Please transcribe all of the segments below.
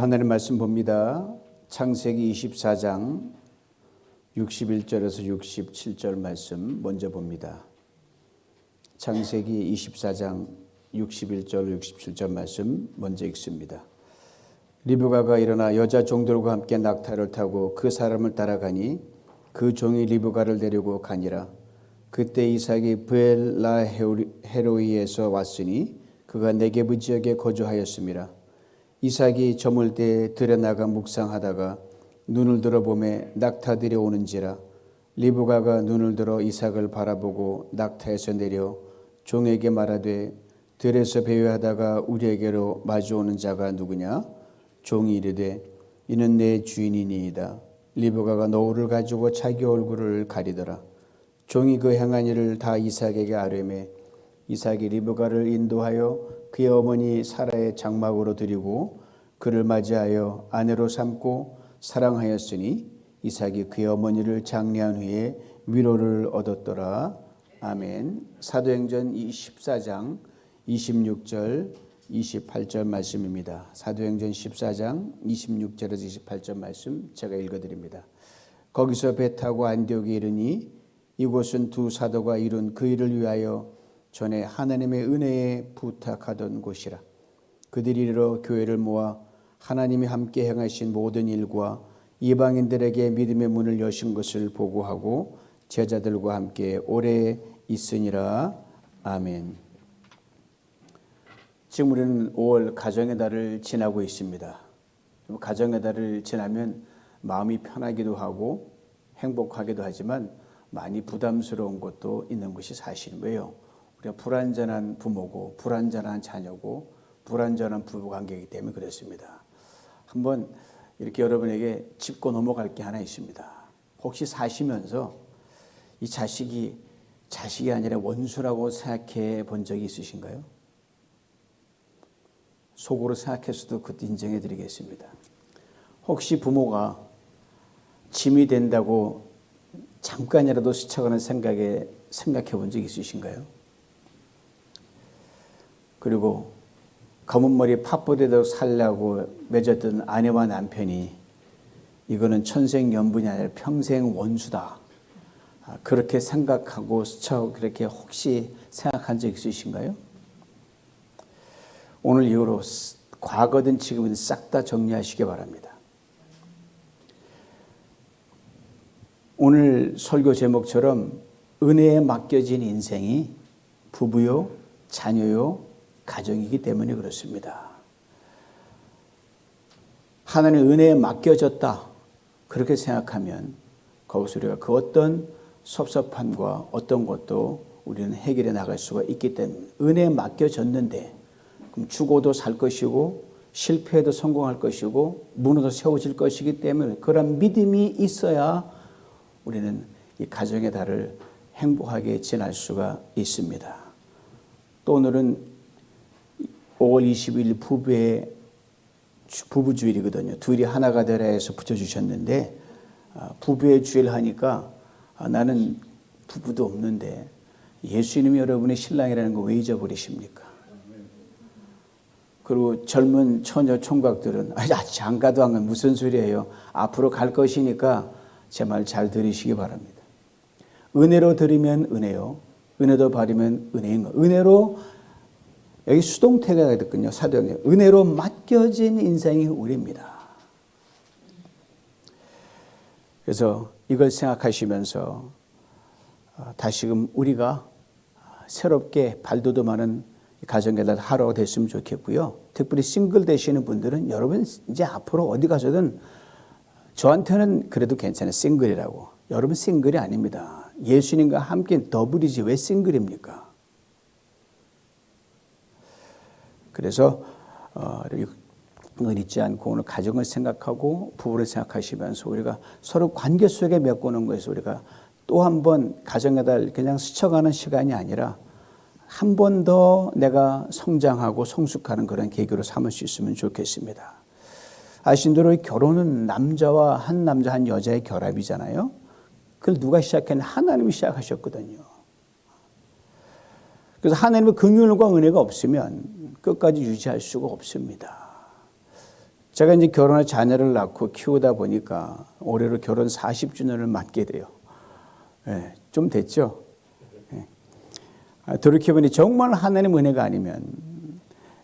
하나님 말씀 봅니다. 창세기 24장 61절에서 67절 말씀 먼저 봅니다. 창세기 24장 61절 67절 말씀 먼저 읽습니다. 리브가가 일어나 여자 종들과 함께 낙타를 타고 그 사람을 따라가니 그 종이 리브가를 데리고 가니라. 그때 이삭이 브엘라헤로이에서 왔으니 그가 네게브 지역에 거주하였음이라. 이삭이 저물 때 들여나가 묵상하다가 눈을 들어 보매 낙타들이 오는지라. 리브가가 눈을 들어 이삭을 바라보고 낙타에서 내려 종에게 말하되 들에서 배회하다가 우리에게로 마주오는 자가 누구냐? 종이 이르되 이는 내 주인이니이다. 리브가가 노울을 가지고 자기 얼굴을 가리더라. 종이 그 행한 일을 다 이삭에게 아뢰매 이삭이 리브가를 인도하여 그의 어머니 사라의 장막으로 들이고 그를 맞이하여 아내로 삼고 사랑하였으니 이삭이 그의 어머니를 장례한 후에 위로를 얻었더라. 아멘. 사도행전 14장 26절 28절 말씀입니다. 사도행전 14장 26절에서 28절 말씀 제가 읽어드립니다. 거기서 배 타고 안디옥에 이르니 이곳은 두 사도가 이룬 그 일을 위하여 전에 하나님의 은혜에 부탁하던 곳이라. 그들이 이르러 교회를 모아 하나님이 함께 행하신 모든 일과 이방인들에게 믿음의 문을 여신 것을 보고하고 제자들과 함께 오래 있으니라. 아멘. 지금 우리는 5월 가정의 달을 지나고 있습니다. 가정의 달을 지나면 마음이 편하기도 하고 행복하기도 하지만 많이 부담스러운 것도 있는 것이 사실은 왜요? 우리가 불완전한 부모고 불완전한 자녀고 불완전한 부부관계이기 때문에 그렇습니다. 한번 이렇게 여러분에게 짚고 넘어갈 게 하나 있습니다. 혹시 사시면서 이 자식이 아니라 원수라고 생각해 본 적이 있으신가요? 속으로 생각해서도 그것도 인정해 드리겠습니다. 혹시 부모가 짐이 된다고 잠깐이라도 스쳐가는 생각해 본 적 있으신가요? 그리고 검은 머리 팥뿌리도 살라고 맺었던 아내와 남편이 이거는 천생연분이 아니라 평생 원수다. 그렇게 생각하고 스쳐 그렇게 혹시 생각한 적 있으신가요? 오늘 이후로 과거든 지금은 싹 다 정리하시기 바랍니다. 오늘 설교 제목처럼 은혜에 맡겨진 인생이 부부요, 자녀요, 가정이기 때문에 그렇습니다. 하나님의 은혜에 맡겨졌다 그렇게 생각하면 거기서 우리가 그 어떤 섭섭함과 어떤 것도 우리는 해결해 나갈 수가 있기 때문에 은혜에 맡겨졌는데 그럼 죽어도 살 것이고 실패해도 성공할 것이고 무너져 세워질 것이기 때문에 그런 믿음이 있어야 우리는 이 가정의 달을 행복하게 지날 수가 있습니다. 또 오늘은 5월 20일 부부 주일이거든요. 둘이 하나가 되라 해서 붙여주셨는데 부부의 주일 하니까 나는 부부도 없는데 예수님이 여러분의 신랑이라는 거 왜 잊어버리십니까? 그리고 젊은 처녀 총각들은 장가도 안 가면 무슨 소리예요? 앞으로 갈 것이니까 제 말 잘 들으시기 바랍니다. 은혜로 드리면 은혜요. 은혜도 받으면 은혜인 거. 은혜로 여기 수동태가 있거든요. 사도행전. 은혜로 맡겨진 인생이 우리입니다. 그래서 이걸 생각하시면서 다시금 우리가 새롭게 발돋움하는 가정의 달 하루가 됐으면 좋겠고요. 특별히 싱글 되시는 분들은 여러분 이제 앞으로 어디 가서든 저한테는 그래도 괜찮아요. 싱글이라고. 여러분 싱글이 아닙니다. 예수님과 함께 더블이지 왜 싱글입니까? 그래서 은 있지 않고 오늘 가정을 생각하고 부부를 생각하시면서 우리가 서로 관계 속에 메꾸는 것에서 우리가 또 한 번 가정의 달 그냥 스쳐가는 시간이 아니라 한 번 더 내가 성장하고 성숙하는 그런 계기로 삼을 수 있으면 좋겠습니다. 아신 대로 결혼은 남자와 한 남자 한 여자의 결합이잖아요. 그걸 누가 시작했냐? 하나님이 시작하셨거든요. 그래서 하나님의 긍휼과 은혜가 없으면 끝까지 유지할 수가 없습니다. 제가 이제 결혼해 자녀를 낳고 키우다 보니까 올해로 결혼 40주년을 맞게 돼요. 예, 좀 됐죠? 예. 돌이켜보니 정말 하나님 은혜가 아니면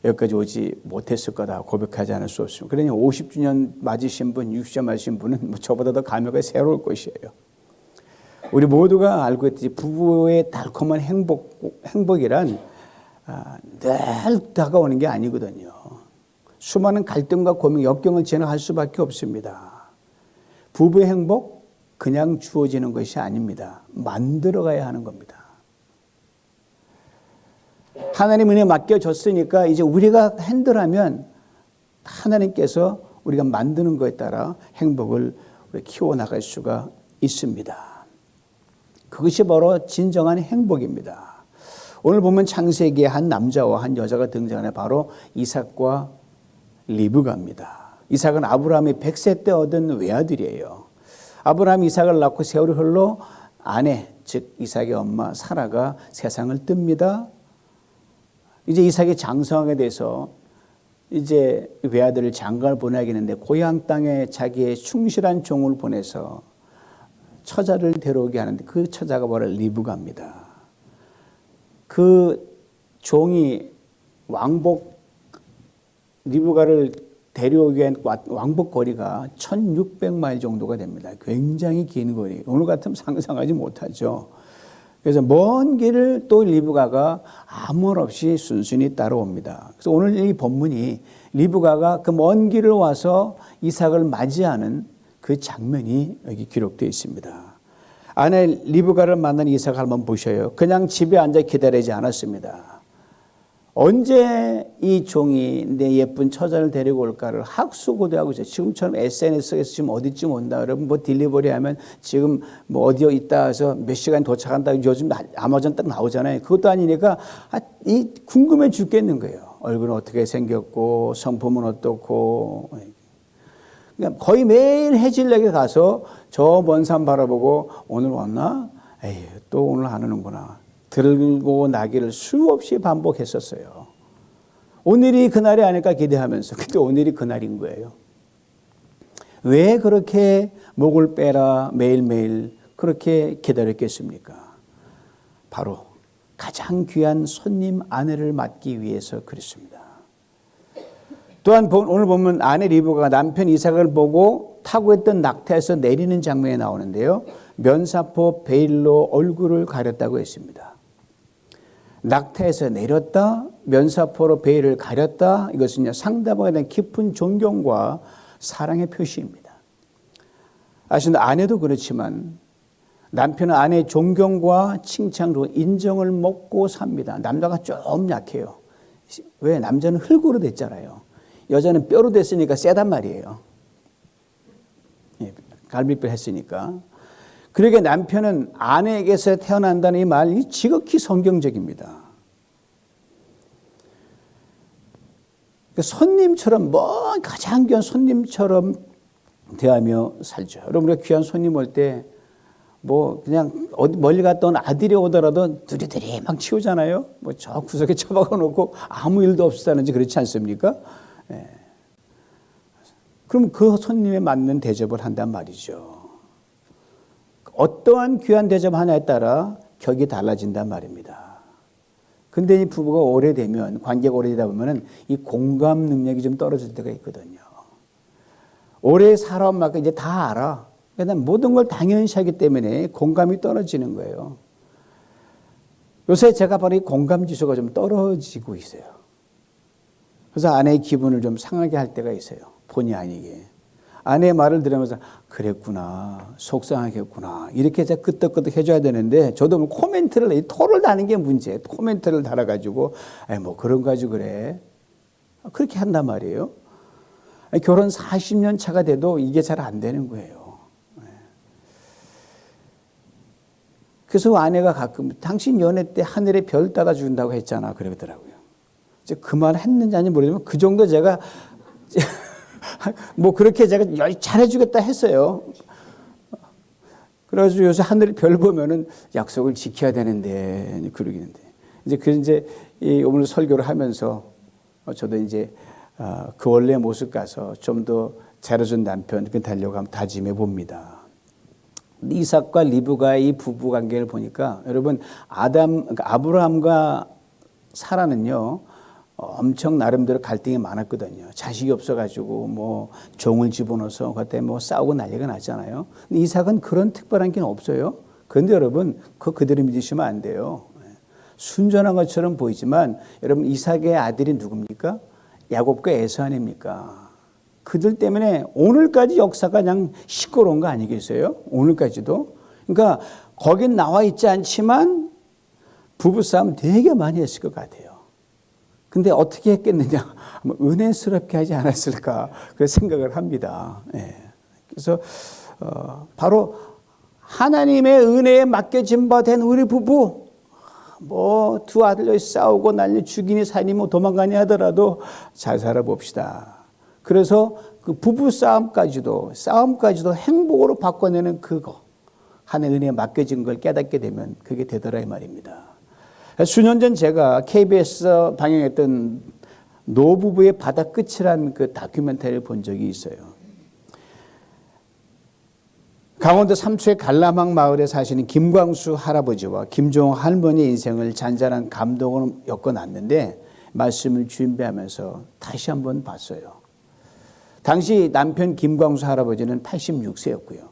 여기까지 오지 못했을 거다 고백하지 않을 수 없습니다. 그러니 50주년 맞으신 분, 60주년 맞으신 분은 뭐 저보다 더 감회가 새로울 것이에요. 우리 모두가 알고 있듯이 부부의 달콤한 행복이란 늘 다가오는 게 아니거든요. 수많은 갈등과 고민, 역경을 지나갈 수밖에 없습니다. 부부의 행복 그냥 주어지는 것이 아닙니다. 만들어가야 하는 겁니다. 하나님 은혜 맡겨졌으니까 이제 우리가 핸들하면 하나님께서 우리가 만드는 것에 따라 행복을 키워나갈 수가 있습니다. 그것이 바로 진정한 행복입니다. 오늘 보면 창세기에 한 남자와 한 여자가 등장하는 바로 이삭과 리브가입니다. 이삭은 아브라함이 100세 때 얻은 외아들이에요. 아브라함이 이삭을 낳고 세월이 흘러 아내, 즉 이삭의 엄마 사라가 세상을 뜹니다. 이제 이삭이 장성하게 돼서 이제 외아들을 장가를 보내야겠는데 고향 땅에 자기의 충실한 종을 보내서 처자를 데려오게 하는데 그 처자가 바로 리브가입니다. 그 종이 리브가를 데려오기 위한 왕복 거리가 1600마일 정도가 됩니다. 굉장히 긴 거리. 오늘 같으면 상상하지 못하죠. 그래서 먼 길을 또 리브가가 아무 말 없이 순순히 따라옵니다. 그래서 오늘 이 본문이 리브가가 그 먼 길을 와서 이삭을 맞이하는 그 장면이 여기 기록되어 있습니다. 아내 리브가를 만난 이삭을 한번 보셔요. 그냥 집에 앉아 기다리지 않았습니다. 언제 이 종이 내 예쁜 처자를 데리고 올까를 학수고대하고 있어요. 지금처럼 SNS에서 지금 어디쯤 온다. 여러분 뭐 딜리버리 하면 지금 뭐 어디에 있다 해서 몇 시간 도착한다. 요즘 아마존 딱 나오잖아요. 그것도 아니니까 이 궁금해 죽겠는 거예요. 얼굴은 어떻게 생겼고 성품은 어떻고. 그러니까 거의 매일 해질녘에 가서 저 먼 산 바라보고 오늘 왔나? 에이, 또 오늘 안 오는구나. 들고 나기를 수없이 반복했었어요. 오늘이 그날이 아닐까 기대하면서 근데 오늘이 그날인 거예요. 왜 그렇게 목을 빼라 매일매일 그렇게 기다렸겠습니까? 바로 가장 귀한 손님 아내를 맞기 위해서 그랬습니다. 또한 오늘 보면 아내 리브가가 남편 이삭을 보고 타고 있던 낙타에서 내리는 장면이 나오는데요. 면사포 베일로 얼굴을 가렸다고 했습니다. 낙타에서 내렸다, 면사포로 베일을 가렸다. 이것은 상대방에 대한 깊은 존경과 사랑의 표시입니다. 아시는 아내도 그렇지만 남편은 아내의 존경과 칭찬으로 인정을 먹고 삽니다. 남자가 좀 약해요. 왜? 남자는 흙으로 됐잖아요. 여자는 뼈로 됐으니까 세단 말이에요. 갈비뼈 했으니까. 그러게 남편은 아내에게서 태어난다는 이 말이 지극히 성경적입니다. 손님처럼 가장 귀한 손님처럼 대하며 살죠. 여러분 우리가 귀한 손님 올 때 뭐 그냥 어디 멀리 갔다 온 아들이 오더라도 두리두리 막 치우잖아요. 뭐 저 구석에 처박아 놓고 아무 일도 없었다는지 그렇지 않습니까? 예. 그럼 그 손님에 맞는 대접을 한단 말이죠. 어떠한 귀한 대접 하나에 따라 격이 달라진단 말입니다. 근데 이 부부가 오래되면, 관계가 오래되다 보면은 이 공감 능력이 좀 떨어질 때가 있거든요. 오래 살아온 만큼 이제 다 알아. 그러니까 모든 걸 당연시하기 때문에 공감이 떨어지는 거예요. 요새 제가 바로 이 공감 지수가 좀 떨어지고 있어요. 그래서 아내의 기분을 좀 상하게 할 때가 있어요. 본의 아니게. 아내의 말을 들으면서 그랬구나, 속상하겠구나 이렇게 제가 끄떡끄떡 해줘야 되는데 저도 뭐 코멘트를 토를 다는 게 문제예요. 코멘트를 달아가지고 뭐 그런 거 가지고 그래. 그렇게 한단 말이에요. 결혼 40년 차가 돼도 이게 잘 안 되는 거예요. 그래서 아내가 가끔 당신 연애 때 하늘에 별 따라 준다고 했잖아 그러더라고요. 이제 그 말 했는지 아닌지 모르지만 그 정도 제가 뭐 그렇게 제가 잘해주겠다 했어요. 그래가지고 요새 하늘에 별 보면은 약속을 지켜야 되는데 그러기는데 이제 오늘 설교를 하면서 저도 이제 그 원래 모습 가서 좀 더 잘해준 남편 그 되려고 한번 다짐해 봅니다. 이삭과 리브가의 이 부부 관계를 보니까 여러분 아브라함과 사라는요 엄청 나름대로 갈등이 많았거든요. 자식이 없어가지고 뭐 종을 집어넣어서 그때 뭐 싸우고 난리가 났잖아요. 근데 이삭은 그런 특별한 게 없어요. 그런데 여러분 그대로 믿으시면 안 돼요. 순전한 것처럼 보이지만 여러분 이삭의 아들이 누굽니까? 야곱과 에서 아닙니까? 그들 때문에 오늘까지 역사가 그냥 시끄러운 거 아니겠어요? 오늘까지도. 그러니까 거긴 나와 있지 않지만 부부싸움 되게 많이 했을 것 같아요. 근데 어떻게 했겠느냐? 은혜스럽게 하지 않았을까? 그 생각을 합니다. 그래서 바로 하나님의 은혜에 맡겨진 바 된 우리 부부, 뭐 두 아들이 싸우고 난리 죽이니 사니 뭐 도망가니 하더라도 잘 살아봅시다. 그래서 그 부부 싸움까지도 행복으로 바꿔내는 그거, 하나님의 은혜에 맡겨진 걸 깨닫게 되면 그게 되더라 이 말입니다. 수년 전 제가 KBS에서 방영했던 노부부의 바다 끝이란 그 다큐멘터리를 본 적이 있어요. 강원도 삼초의 갈라망 마을에 사시는 김광수 할아버지와 김종호 할머니의 인생을 잔잔한 감동으로 엮어놨는데 말씀을 준비하면서 다시 한번 봤어요. 당시 남편 김광수 할아버지는 86세였고요.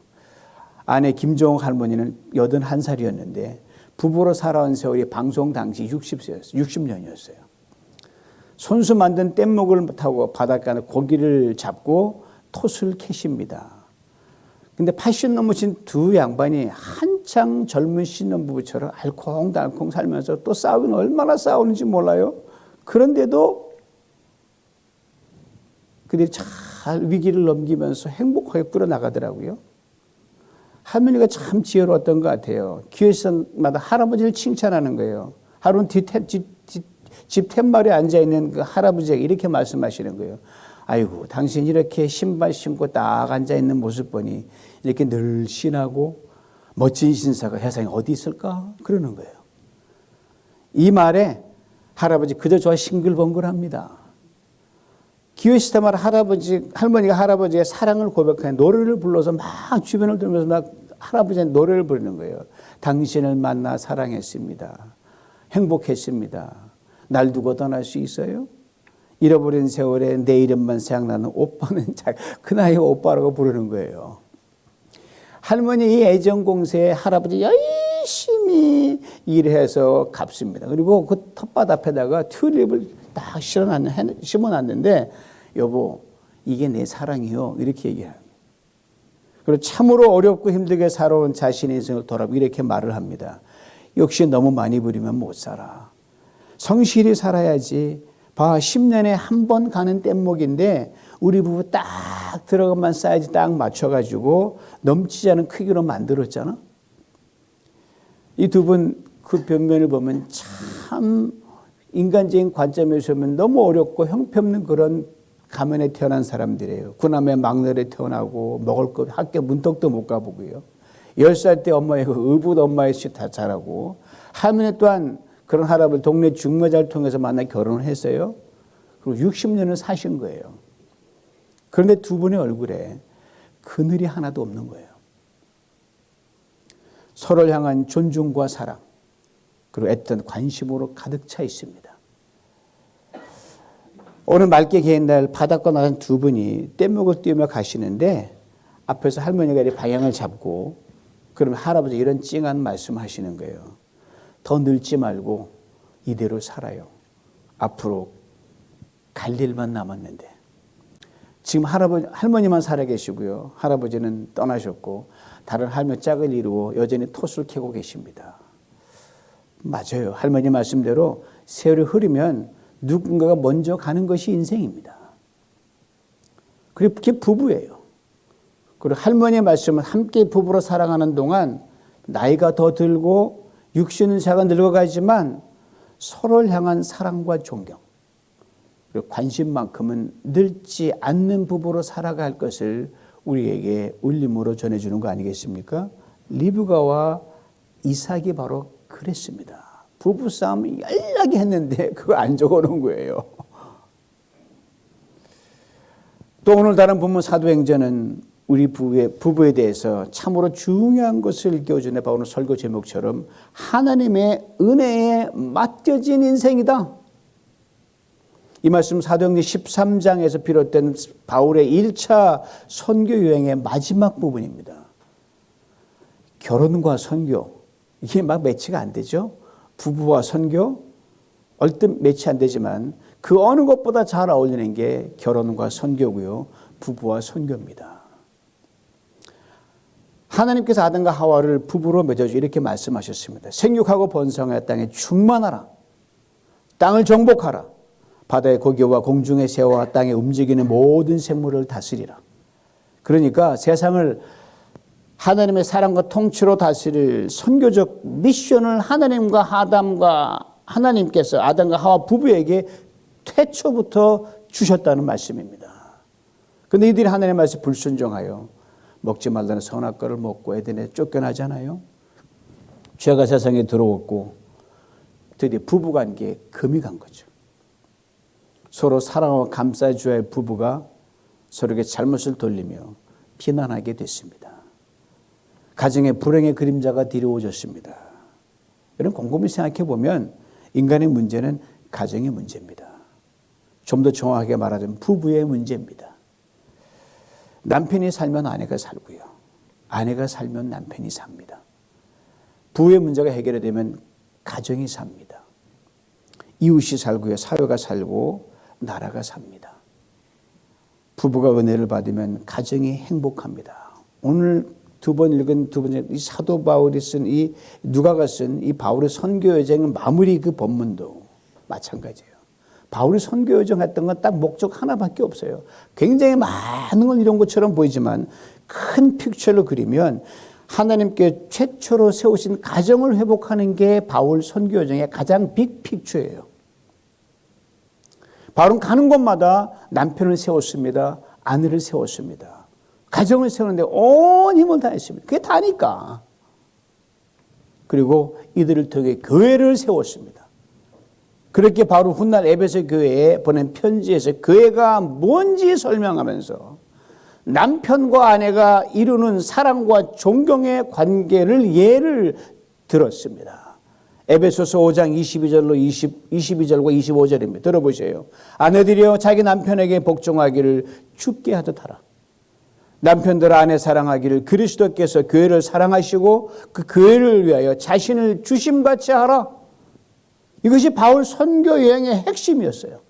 아내 김종호 할머니는 81살이었는데 부부로 살아온 세월이 방송 당시 60년이었어요. 손수 만든 뗏목을 타고 바닷가에 고기를 잡고 톳을 캐십니다. 근데 80 넘으신 두 양반이 한창 젊은 신혼부부처럼 알콩달콩 살면서 또 싸우긴 얼마나 싸우는지 몰라요. 그런데도 그들이 잘 위기를 넘기면서 행복하게 끌어나가더라고요. 할머니가 참 지혜로웠던 것 같아요. 기회마다 할아버지를 칭찬하는 거예요. 하루는 집 툇말에 앉아있는 그 할아버지에게 이렇게 말씀하시는 거예요. 아이고, 당신 이렇게 신발 신고 딱 앉아있는 모습 보니 이렇게 늘씬하고 멋진 신사가 세상에 어디 있을까? 그러는 거예요. 이 말에 할아버지 그저 좋아 싱글벙글합니다. 기회시타마다 할머니가 할아버지의 사랑을 고백하는 노래를 불러서 막 주변을 들면서 막 할아버지의 노래를 부르는 거예요. 당신을 만나 사랑했습니다. 행복했습니다. 날 두고 떠날 수 있어요? 잃어버린 세월에 내 이름만 생각나는 오빠는 그 나이에 오빠라고 부르는 거예요. 할머니 이 애정 공세에 할아버지 열심히 일해서 갚습니다. 그리고 그 텃밭 앞에다가 튤립을 딱 심어놨는데 여보 이게 내 사랑이요 이렇게 얘기해요. 그리고 참으로 어렵고 힘들게 살아온 자신의 인생을 돌아보고 이렇게 말을 합니다. 역시 너무 많이 부리면 못 살아. 성실히 살아야지. 봐 10년에 한 번 가는 뗏목인데 우리 부부 딱 들어가만 사이즈 딱 맞춰가지고 넘치지 않은 크기로 만들었잖아. 이 두 분 그 변면을 보면 참 인간적인 관점에서 보면 너무 어렵고 형편없는 그런 가문에 태어난 사람들이에요. 구남의 막내에 태어나고 먹을 것 학교 문턱도 못 가보고요. 10살 때 엄마의 의붓 엄마의 시 다 자라고 할머니 또한 그런 할아버지 동네 중매자를 통해서 만나 결혼을 했어요. 그리고 60년을 사신 거예요. 그런데 두 분의 얼굴에 그늘이 하나도 없는 거예요. 서로를 향한 존중과 사랑 그리고 애틋한 관심으로 가득 차 있습니다. 오늘 맑게 개인 날 바닷가 나간 두 분이 뗏목을 띄우며 가시는데 앞에서 할머니가 이 방향을 잡고 그러면 할아버지 이런 찡한 말씀 하시는 거예요. 더 늙지 말고 이대로 살아요. 앞으로 갈 일만 남았는데. 지금 할머니만 살아계시고요. 할아버지는 떠나셨고 다른 할머니 짝을 이루고 여전히 톳을 캐고 계십니다. 맞아요. 할머니 말씀대로 세월이 흐르면 누군가가 먼저 가는 것이 인생입니다. 그게 부부예요. 그리고 할머니의 말씀은 함께 부부로 살아가는 동안 나이가 더 들고 육신은 자가 늙어가지만 서로를 향한 사랑과 존경 그리고 관심만큼은 늙지 않는 부부로 살아갈 것을 우리에게 울림으로 전해주는 거 아니겠습니까? 리브가와 이삭이 바로 그랬습니다. 부부싸움 연락이 했는데 그걸 안 적어놓은 거예요. 또 오늘 다른 본문 사도행전은 우리 부부에 대해서 참으로 중요한 것을 일깨워주네. 바울은 설교 제목처럼 하나님의 은혜에 맡겨진 인생이다. 이 말씀 사도행전 13장에서 비롯된 바울의 1차 선교 여행의 마지막 부분입니다. 결혼과 선교, 이게 막 매치가 안 되죠. 부부와 선교, 얼뜻 매치 안 되지만 그 어느 것보다 잘 어울리는 게 결혼과 선교고요. 부부와 선교입니다. 하나님께서 아담과 하와를 부부로 맺어주 이렇게 말씀하셨습니다. 생육하고 번성하여 땅에 충만하라. 땅을 정복하라. 바다의 고기와 공중의 새와 땅에 움직이는 모든 생물을 다스리라. 그러니까 세상을 하나님의 사랑과 통치로 다스릴 선교적 미션을 하나님께서 아담과 하와 부부에게 태초부터 주셨다는 말씀입니다. 그런데 이들이 하나님의 말씀에 불순종하여 먹지 말라는 선악과를 먹고 에덴에 쫓겨나잖아요. 죄가 세상에 들어왔고 드디어 부부관계에 금이 간 거죠. 서로 사랑하고 감싸줘야 할 부부가 서로에게 잘못을 돌리며 비난하게 됐습니다. 가정의 불행의 그림자가 드리워졌습니다. 여러분 곰곰이 생각해 보면 인간의 문제는 가정의 문제입니다. 좀 더 정확하게 말하자면 부부의 문제입니다. 남편이 살면 아내가 살고요. 아내가 살면 남편이 삽니다. 부부의 문제가 해결이 되면 가정이 삽니다. 이웃이 살고요. 사회가 살고 나라가 삽니다. 부부가 은혜를 받으면 가정이 행복합니다. 오늘 두 번 읽은 두 번째 이 사도 바울이 쓴 이 누가가 쓴 이 바울의 선교 여정의 마무리 그 본문도 마찬가지예요. 바울이 선교 여정했던 건 딱 목적 하나밖에 없어요. 굉장히 많은 걸 이런 것처럼 보이지만 큰 픽처를 그리면 하나님께 최초로 세우신 가정을 회복하는 게 바울 선교 여정의 가장 빅 픽처예요. 바울은 가는 곳마다 남편을 세웠습니다. 아내를 세웠습니다. 가정을 세우는데 온 힘을 다했습니다. 그게 다니까. 그리고 이들을 통해 교회를 세웠습니다. 그렇게 바로 훗날 에베소 교회에 보낸 편지에서 교회가 뭔지 설명하면서 남편과 아내가 이루는 사랑과 존경의 관계를 예를 들었습니다. 에베소서 5장 22절과 25절입니다. 들어보세요. 아내들이여 자기 남편에게 복종하기를 죽게 하듯 하라. 남편들 아내 사랑하기를 그리스도께서 교회를 사랑하시고 그 교회를 위하여 자신을 주심같이 하라. 이것이 바울 선교 여행의 핵심이었어요.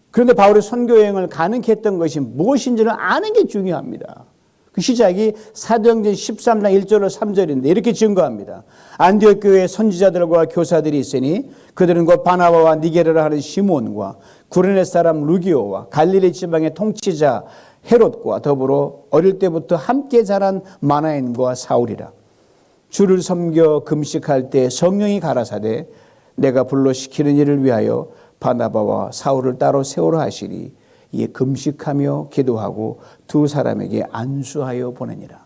그런데 바울의 선교 여행을 가능케 했던 것이 무엇인지를 아는 게 중요합니다. 그 시작이 사도행전 13장 1절로 3절인데 이렇게 증거합니다. 안디옥 교회에 선지자들과 교사들이 있으니 그들은 곧 바나바와 니게르라 하는 시몬과 구레네 사람 루기오와 갈릴리 지방의 통치자 헤롯과 더불어 어릴 때부터 함께 자란 마나엔과 사울이라. 주를 섬겨 금식할 때 성령이 가라사대 내가 불러 시키는 일을 위하여 바나바와 사울을 따로 세우라 하시니 이에 금식하며 기도하고 두 사람에게 안수하여 보내니라.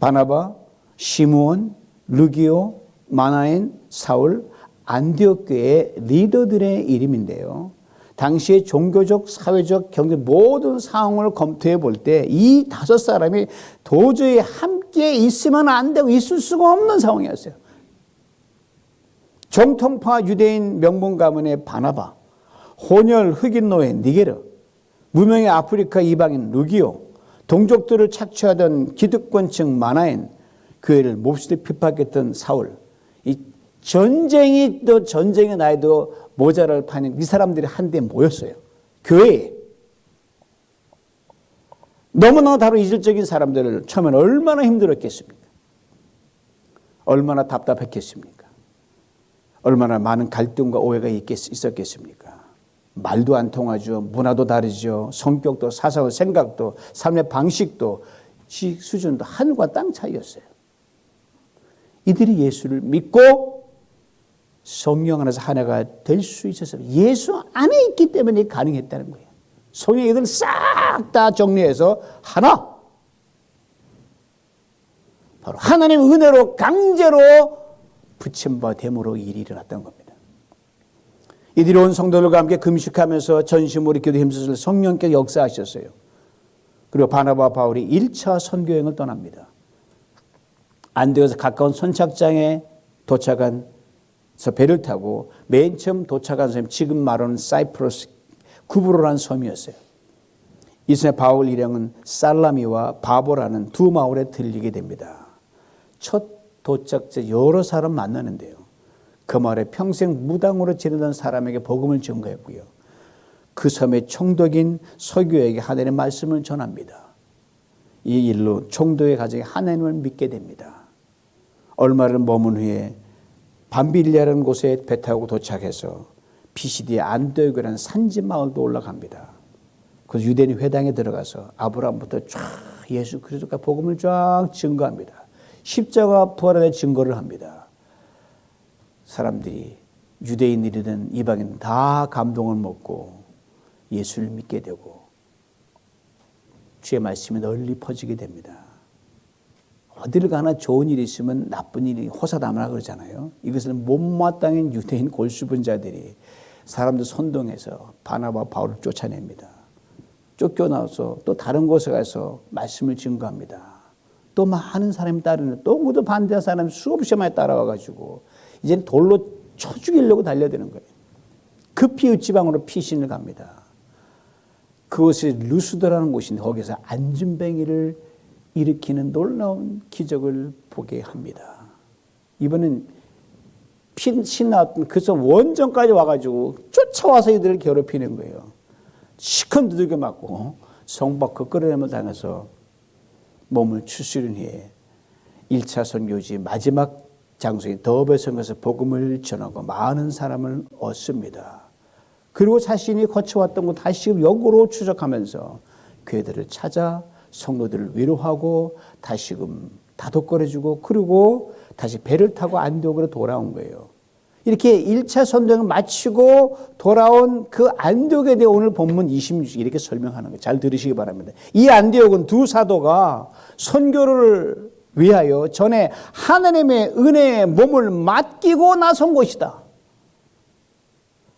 바나바, 시므온, 루기오, 마나엔, 사울, 안디옥 교회의 리더들의 이름인데요. 당시의 종교적, 사회적, 경제 모든 상황을 검토해 볼 때 이 다섯 사람이 도저히 함께 있으면 안 되고 있을 수가 없는 상황이었어요. 정통파 유대인 명문 가문의 바나바, 혼혈 흑인 노예 니게르, 무명의 아프리카 이방인 루기오, 동족들을 착취하던 기득권층 마나엔, 교회를 몹시 핍박했던 사울, 이 전쟁의 나이도 모자랄 판인 이 사람들이 한데 모였어요. 교회에. 너무나 다른 이질적인 사람들을 처음엔 얼마나 힘들었겠습니까? 얼마나 답답했겠습니까? 얼마나 많은 갈등과 오해가 있었겠습니까? 말도 안 통하죠. 문화도 다르죠. 성격도 사상도 생각도 삶의 방식도 지식 수준도 하늘과 땅 차이였어요. 이들이 예수를 믿고 성령 안에서 하나가 될 수 있었어요. 예수 안에 있기 때문에 가능했다는 거예요. 성령이 이들을 싹 다 정리해서 하나. 바로 하나님의 은혜로 강제로 부침바 됨으로 일이 일어났던 겁니다. 이들이 온 성도들과 함께 금식하면서 전심으로 기도 힘쓰실 성령께 역사하셨어요. 그리고 바나바와 바울이 1차 선교여행을 떠납니다. 안디옥에서 가까운 선착장에 도착해서 배를 타고 맨 처음 도착한 섬이 지금 말하는 사이프러스 구브로라는 섬이었어요. 이전에 바울 일행은 살라미와 바보라는 두 마을에 들리게 됩니다. 첫 도착자 여러 사람 만나는데요. 그 마을에 평생 무당으로 지내던 사람에게 복음을 전거했고요. 그 섬의 총독인 서교에게 하나님의 말씀을 전합니다. 이 일로 총독의 가정이 하나님을 믿게 됩니다. 얼마를 머문 후에 밤빌리아라는 곳에 배 타고 도착해서 피시디의 안디옥이라는 산지 마을도 올라갑니다. 그 유대인 회당에 들어가서 아브라함부터 쫙 예수 그리스도가 복음을 쫙 증거합니다. 십자가 부활의 증거를 합니다. 사람들이 유대인이든 이방인 다 감동을 먹고 예수를 믿게 되고 주의 말씀이 널리 퍼지게 됩니다. 어딜 가나 좋은 일이 있으면 나쁜 일이 호사다마라 그러잖아요. 이것을 못마땅한 유대인 골수분자들이 사람들 선동해서 바나바 바울을 쫓아냅니다. 쫓겨나서 또 다른 곳에 가서 말씀을 증거합니다. 또 많은 사람이 따르는 또 모두 반대한 사람이 수없이 많이 따라와가지고 이제는 돌로 쳐 죽이려고 달려드는 거예요. 급히 지방으로 피신을 갑니다. 그곳이 루스드라는 곳인데 거기서 안진뱅이를 일으키는 놀라운 기적을 보게 합니다. 이번엔 신 나왔던 그래서 원정까지 와가지고 쫓아와서 이들을 괴롭히는 거예요. 시큰 두들겨 맞고 성박해 끌어내며 당해서 몸을 추스린 후에 1차 선교지 마지막 장소인 더베 성에서 복음을 전하고 많은 사람을 얻습니다. 그리고 자신이 거쳐왔던 곳 다시 역으로 추적하면서 교회들을 찾아 성도들을 위로하고 다시금 다독거려주고 그리고 다시 배를 타고 안디옥으로 돌아온 거예요. 이렇게 1차 선교를 마치고 돌아온 그 안디옥에 대해 오늘 본문 26절 이렇게 설명하는 거예요. 잘 들으시기 바랍니다. 이 안디옥은 두 사도가 선교를 위하여 전에 하나님의 은혜에 몸을 맡기고 나선 곳이다.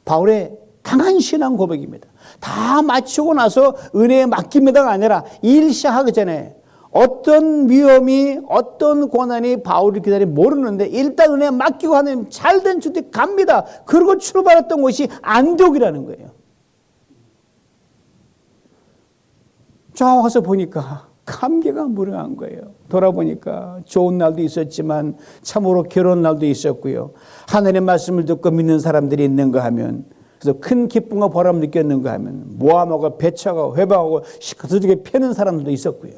바울의 강한 신앙 고백입니다. 다 마치고 나서 은혜에 맡깁니다가 아니라 일 시작하기 전에 어떤 위험이 어떤 고난이 바울을 기다리 모르는데 일단 은혜에 맡기고 하나님 잘된 주택 갑니다. 그리고 출발했던 곳이 안디옥이라는 거예요. 저 와서 보니까 감개가 무량한 거예요. 돌아보니까 좋은 날도 있었지만 참으로 괴로운 날도 있었고요. 하나님의 말씀을 듣고 믿는 사람들이 있는가 하면 그래서 큰 기쁨과 보람을 느꼈는가 하면 모함하고 배척하고 회방하고 시커멓게 패는 사람들도 있었고요.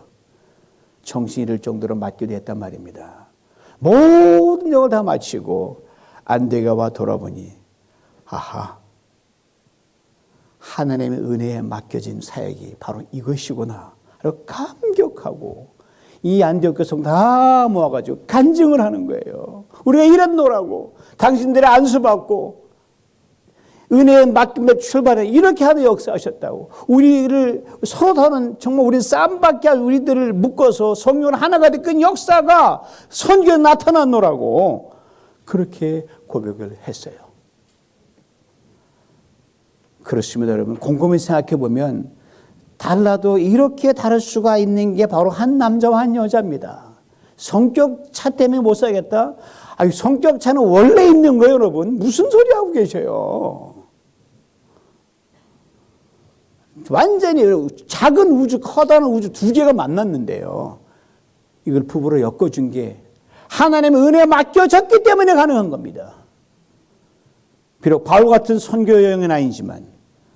정신이 잃을 정도로 맡기도 했단 말입니다. 모든 영을 다 마치고 안디옥에 와 돌아보니 아하, 하나님의 은혜에 맡겨진 사역이 바로 이것이구나. 감격하고 이 안디옥 교성 다 모아가지고 간증을 하는 거예요. 우리가 이랬노라고 당신들의 안수받고 은혜에 맡김에 출발해 이렇게 하는 역사하셨다고 우리를 서로 다른 정말 우리 쌈밖에 할 우리들을 묶어서 성령 하나가 된 역사가 선교에 나타났노라고 그렇게 고백을 했어요. 그렇습니다. 여러분 곰곰이 생각해 보면 달라도 이렇게 다를 수가 있는 게 바로 한 남자와 한 여자입니다. 성격 차 때문에 못 살겠다? 아니, 성격 차는 원래 있는 거예요, 여러분. 무슨 소리 하고 계셔요? 완전히 작은 우주, 커다란 우주 두 개가 만났는데요. 이걸 부부로 엮어준 게 하나님의 은혜에 맡겨졌기 때문에 가능한 겁니다. 비록 바울 같은 선교 여행은 아니지만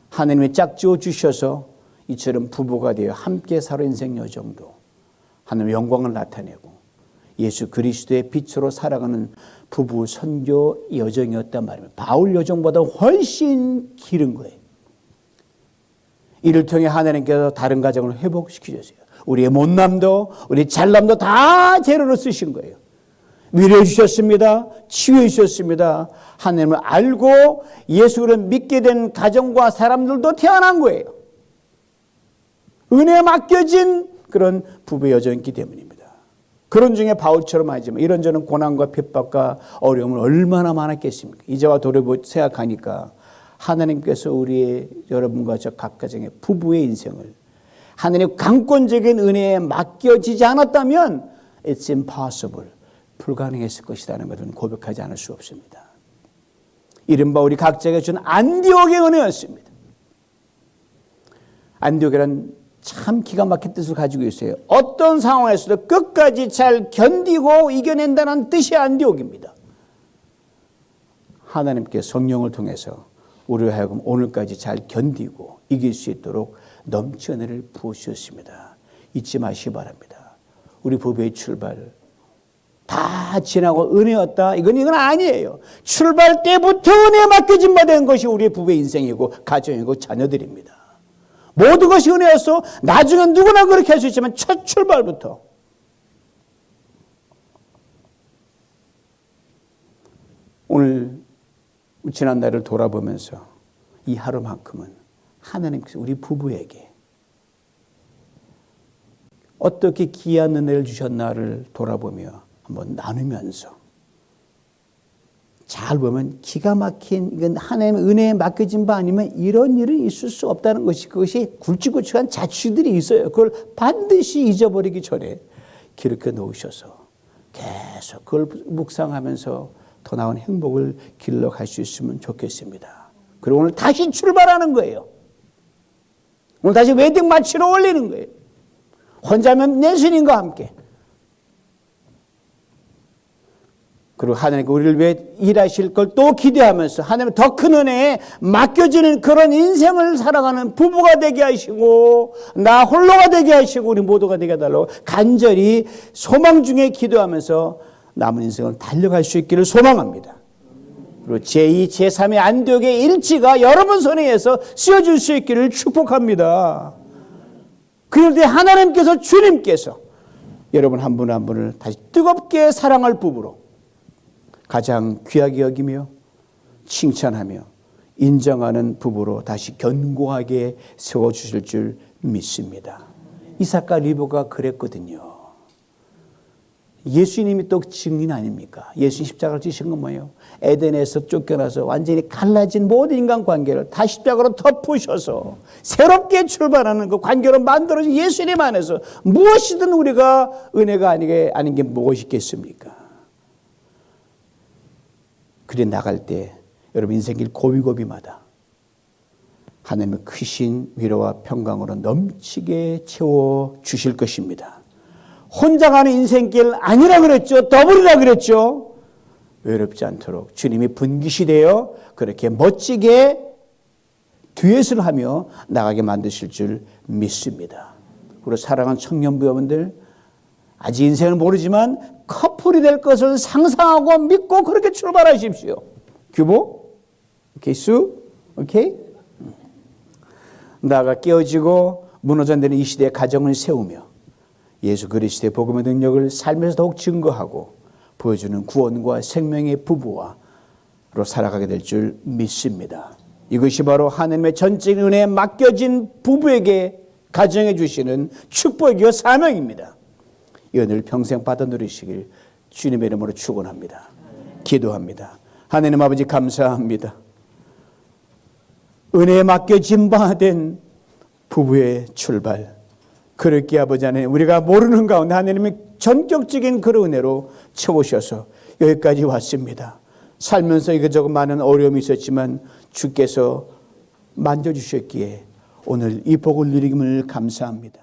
하나님의 짝지어 주셔서 이처럼 부부가 되어 함께 살아 인생 여정도 하나님의 영광을 나타내고 예수 그리스도의 빛으로 살아가는 부부 선교 여정이었단 말입니다. 바울 여정보다 훨씬 길은 거예요. 이를 통해 하나님께서 다른 가정을 회복시키셨어요. 우리의 못남도 우리 잘남도 다 재료로 쓰신 거예요. 위로해 주셨습니다. 치유해 주셨습니다. 하나님을 알고 예수를 믿게 된 가정과 사람들도 태어난 거예요. 은혜에 맡겨진 그런 부부의 여정이기 때문입니다. 그런 중에 바울처럼 하지만 이런저런 고난과 핍박과 어려움을 얼마나 많았겠습니까? 이제와 돌아보고 생각하니까 하나님께서 우리의 여러분과 저 각 가정의 부부의 인생을 하나님의 강권적인 은혜에 맡겨지지 않았다면 It's impossible. 불가능했을 것이라는 것은 고백하지 않을 수 없습니다. 이른바 우리 각자에게 준 안디옥의 은혜였습니다. 안디옥이란 참 기가 막힌 뜻을 가지고 있어요. 어떤 상황에서도 끝까지 잘 견디고 이겨낸다는 뜻이 안디옥입니다. 하나님께 성령을 통해서 우리로 하여금 오늘까지 잘 견디고 이길 수 있도록 넘치는 은혜를 부으셨습니다. 잊지 마시기 바랍니다. 우리 부부의 출발 다 지나고 은혜였다. 이건 아니에요. 출발 때부터 은혜에 맡겨진 바 된 것이 우리의 부부의 인생이고 가정이고 자녀들입니다. 모든 것이 은혜였어. 나중엔 누구나 그렇게 할 수 있지만 첫 출발부터 오늘 지난 날을 돌아보면서 이 하루만큼은 하나님께서 우리 부부에게 어떻게 귀한 은혜를 주셨나를 돌아보며 한번 나누면서 잘 보면 기가 막힌 이건 하나님의 은혜에 맡겨진 바 아니면 이런 일은 있을 수 없다는 것이 그것이 굵직굵직한 자취들이 있어요. 그걸 반드시 잊어버리기 전에 기록해 놓으셔서 계속 그걸 묵상하면서 더 나은 행복을 길러갈 수 있으면 좋겠습니다. 그리고 오늘 다시 출발하는 거예요. 오늘 다시 웨딩 마치러 올리는 거예요. 혼자면 예수님과 함께. 그리고 하나님께 우리를 위해 일하실 걸 또 기대하면서 하나님의 더 큰 은혜에 맡겨지는 그런 인생을 살아가는 부부가 되게 하시고 나 홀로가 되게 하시고 우리 모두가 되게 해달라고 간절히 소망 중에 기도하면서 남은 인생을 달려갈 수 있기를 소망합니다. 그리고 제2, 제3의 안디옥의 일지가 여러분 손에 의해서 쓰여질 수 있기를 축복합니다. 그럴 때 하나님께서 주님께서 여러분 한 분 한 분을 다시 뜨겁게 사랑할 부부로 가장 귀하게 여기며 칭찬하며 인정하는 부부로 다시 견고하게 세워주실 줄 믿습니다. 이삭과 리브가가 그랬거든요. 예수님이 또 증인 아닙니까? 예수님 십자가를 지신 건 뭐예요? 에덴에서 쫓겨나서 완전히 갈라진 모든 인간관계를 다시 십자가로 덮으셔서 새롭게 출발하는 그 관계로 만들어진 예수님 안에서 무엇이든 우리가 은혜가 아닌 게 무엇이 있겠습니까? 그래 나갈 때 여러분 인생길 고비고비마다 하나님의 크신 위로와 평강으로 넘치게 채워주실 것입니다. 혼자 가는 인생길 아니라 그랬죠. 더블이라 그랬죠. 외롭지 않도록 주님이 분깃이 되어 그렇게 멋지게 듀엣을 하며 나가게 만드실 줄 믿습니다. 그리고 사랑하는 청년부 여러분들 아직 인생을 모르지만 커플이 될 것을 상상하고 믿고 그렇게 출발하십시오. 규보? 오케이, 수? 오케이? 나가 깨어지고 무너져내는 이 시대의 가정을 세우며 예수 그리스도의 복음의 능력을 삶에서 더욱 증거하고 보여주는 구원과 생명의 부부와로 살아가게 될 줄 믿습니다. 이것이 바로 하나님의 전적인 은혜에 맡겨진 부부에게 가정해 주시는 축복이요 사명입니다. 이 은혜를 평생 받아 누리시길 주님의 이름으로 축원합니다. 기도합니다. 하나님 아버지 감사합니다. 은혜에 맡겨진 바 된 부부의 출발 그렇게 아버지 하나님 우리가 모르는 가운데 하나님의 전격적인 그런 은혜로 채우셔서 여기까지 왔습니다. 살면서 이것저것 많은 어려움이 있었지만 주께서 만져주셨기에 오늘 이 복을 누리임을 감사합니다.